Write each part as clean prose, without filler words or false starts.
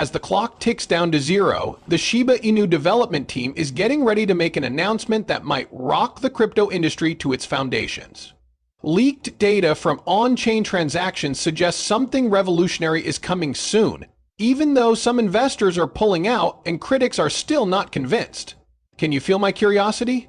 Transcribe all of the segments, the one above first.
as the clock ticks down to zero, the Shiba Inu development team is getting ready to make an announcement that might rock the crypto industry to its foundations. Leaked data from on-chain transactions suggests something revolutionary is coming soon, even though some investors are pulling out and critics are still not convinced. Can you feel my curiosity?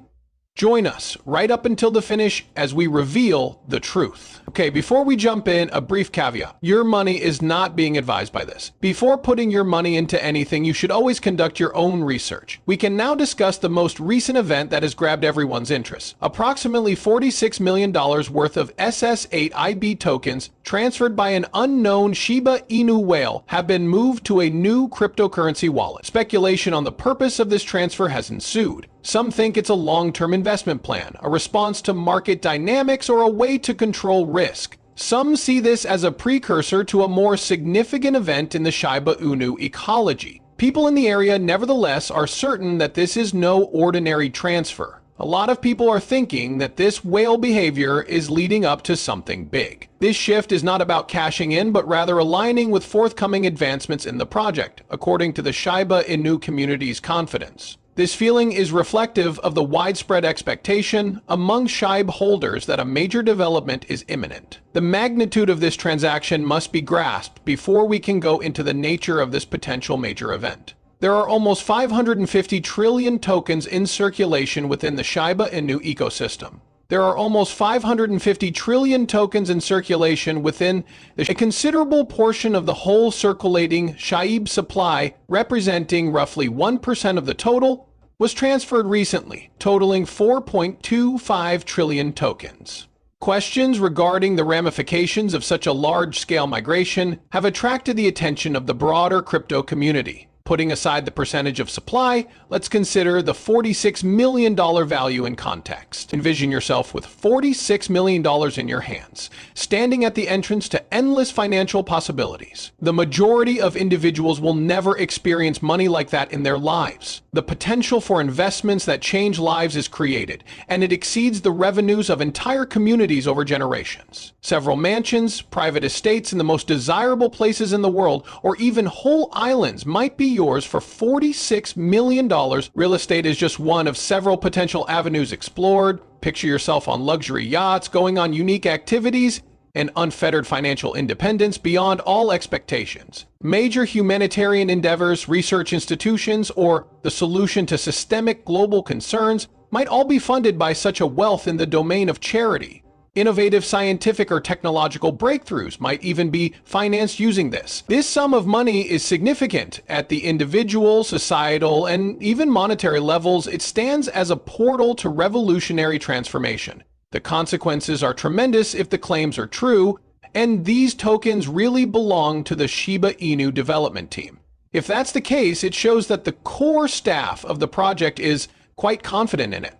Join us right up until the finish as we reveal the truth. Okay, before we jump in, a brief caveat. Your money is not being advised by this. Before putting your money into anything, you should always conduct your own research. We can now discuss the most recent event that has grabbed everyone's interest. Approximately $46 million worth of SS8IB tokens transferred by an unknown Shiba Inu whale have been moved to a new cryptocurrency wallet. Speculation on the purpose of this transfer has ensued. Some think it's a long-term investment plan, a response to market dynamics, or a way to control risk. Some see this as a precursor to a more significant event in the Shiba Inu ecology. People in the area, nevertheless, are certain that this is no ordinary transfer. A lot of people are thinking that this whale behavior is leading up to something big. This shift is not about cashing in, but rather aligning with forthcoming advancements in the project, according to the Shiba Inu community's confidence. This feeling is reflective of the widespread expectation among SHIB holders that a major development is imminent. The magnitude of this transaction must be grasped before we can go into the nature of this potential major event. There are almost 550 trillion tokens in circulation within the Shiba Inu ecosystem. There are almost 550 trillion tokens in circulation within a considerable portion of the whole circulating SHIB supply, representing roughly 1% of the total, was transferred recently, totaling 4.25 trillion tokens. Questions regarding the ramifications of such a large-scale migration have attracted the attention of the broader crypto community. Putting aside the percentage of supply, let's consider the $46 million value in context. Envision yourself with $46 million in your hands, standing at the entrance to endless financial possibilities. The majority of individuals will never experience money like that in their lives. The potential for investments that change lives is created, and it exceeds the revenues of entire communities over generations. Several mansions, private estates in the most desirable places in the world, or even whole islands might be yours for $46 million. Real estate is just one of several potential avenues explored. Picture yourself on luxury yachts, going on unique activities, and unfettered financial independence beyond all expectations. Major humanitarian endeavors, research institutions, or the solution to systemic global concerns might all be funded by such a wealth in the domain of charity. Innovative scientific or technological breakthroughs might even be financed using this. This sum of money is significant at the individual, societal, and even monetary levels. It stands as a portal to revolutionary transformation. The consequences are tremendous if the claims are true, and these tokens really belong to the Shiba Inu development team. If that's the case, it shows that the core staff of the project is quite confident in it.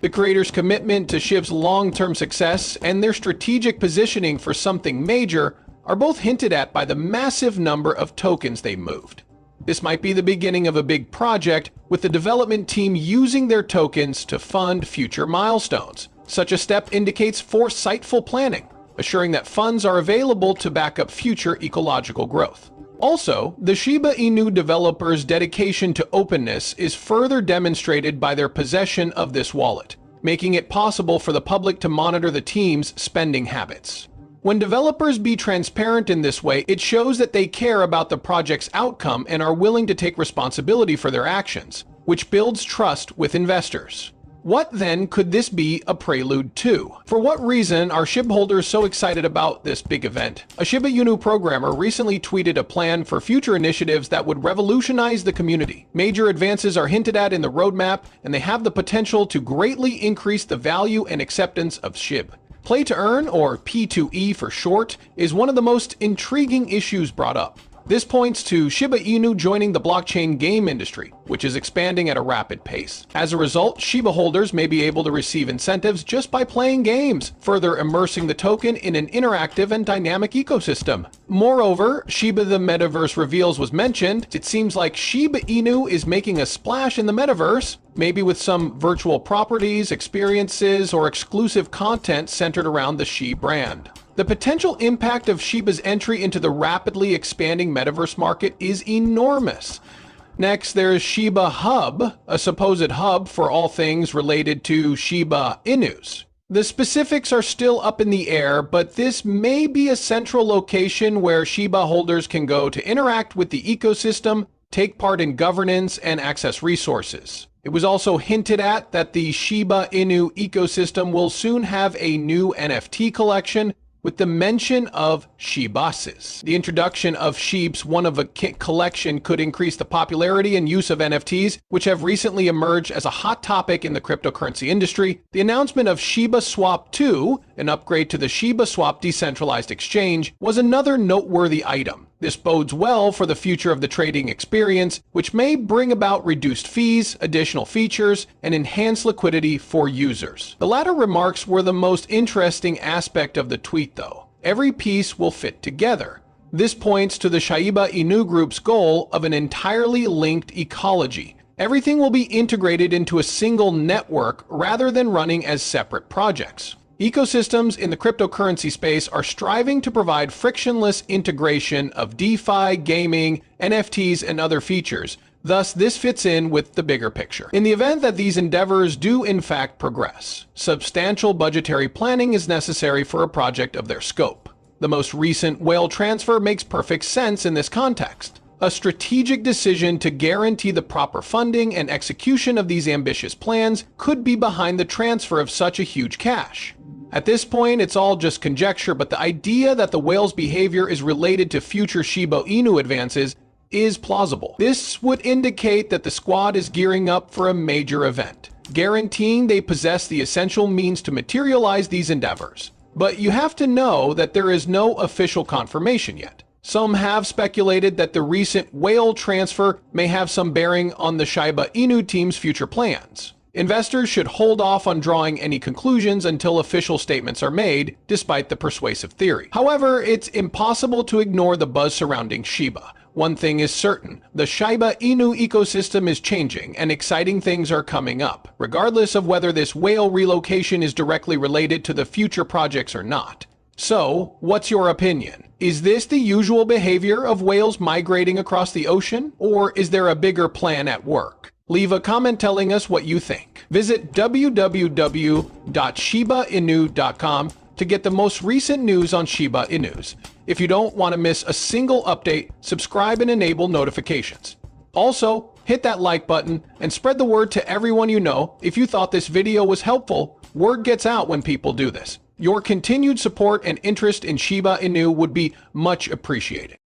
The creators' commitment to Shib's long-term success and their strategic positioning for something major are both hinted at by the massive number of tokens they moved. This might be the beginning of a big project, with the development team using their tokens to fund future milestones. Such a step indicates foresightful planning, assuring that funds are available to back up future ecological growth. Also, the Shiba Inu developers' dedication to openness is further demonstrated by their possession of this wallet, making it possible for the public to monitor the team's spending habits. When developers be transparent in this way, it shows that they care about the project's outcome and are willing to take responsibility for their actions, which builds trust with investors. What then could this be a prelude to? For what reason are SHIB holders so excited about this big event? A Shiba Inu programmer recently tweeted a plan for future initiatives that would revolutionize the community. Major advances are hinted at in the roadmap, and they have the potential to greatly increase the value and acceptance of SHIB. Play to earn, or P2E for short, is one of the most intriguing issues brought up. This points to Shiba Inu joining the blockchain game industry, which is expanding at a rapid pace. As a result, Shiba holders may be able to receive incentives just by playing games, further immersing the token in an interactive and dynamic ecosystem. Moreover, Shiba the Metaverse Reveals was mentioned. It seems like Shiba Inu is making a splash in the metaverse, maybe with some virtual properties, experiences, or exclusive content centered around the Shi brand. The potential impact of Shiba's entry into the rapidly expanding metaverse market is enormous. Next, there's Shiba Hub, a supposed hub for all things related to Shiba Inus. The specifics are still up in the air, but this may be a central location where Shiba holders can go to interact with the ecosystem, take part in governance, and access resources. It was also hinted at that the Shiba Inu ecosystem will soon have a new NFT collection, with the mention of Shibases. The introduction of Shib's one-of-a-kind collection could increase the popularity and use of NFTs, which have recently emerged as a hot topic in the cryptocurrency industry. The announcement of Shiba Swap 2, an upgrade to the Shiba Swap decentralized exchange, was another noteworthy item. This bodes well for the future of the trading experience, which may bring about reduced fees, additional features, and enhanced liquidity for users. The latter remarks were the most interesting aspect of the tweet, though. Every piece will fit together. This points to the Shiba Inu group's goal of an entirely linked ecology. Everything will be integrated into a single network rather than running as separate projects. Ecosystems in the cryptocurrency space are striving to provide frictionless integration of DeFi, gaming, NFTs, and other features. Thus, this fits in with the bigger picture. In the event that these endeavors do in fact progress, substantial budgetary planning is necessary for a project of their scope. The most recent whale transfer makes perfect sense in this context. A strategic decision to guarantee the proper funding and execution of these ambitious plans could be behind the transfer of such a huge cash. At this point, it's all just conjecture, but the idea that the whale's behavior is related to future Shiba Inu advances is plausible. This would indicate that the squad is gearing up for a major event, guaranteeing they possess the essential means to materialize these endeavors. But you have to know that there is no official confirmation yet. Some have speculated that the recent whale transfer may have some bearing on the Shiba Inu team's future plans. Investors should hold off on drawing any conclusions until official statements are made, despite the persuasive theory. However, it's impossible to ignore the buzz surrounding Shiba. One thing is certain, the Shiba Inu ecosystem is changing and exciting things are coming up, regardless of whether this whale relocation is directly related to the future projects or not. So, what's your opinion? Is this the usual behavior of whales migrating across the ocean, or is there a bigger plan at work? Leave a comment telling us what you think. Visit www.shibainu.com to get the most recent news on Shiba Inus. If you don't want to miss a single update, subscribe and enable notifications. Also, hit that like button and spread the word to everyone you know. If you thought this video was helpful, word gets out when people do this. Your continued support and interest in Shiba Inu would be much appreciated.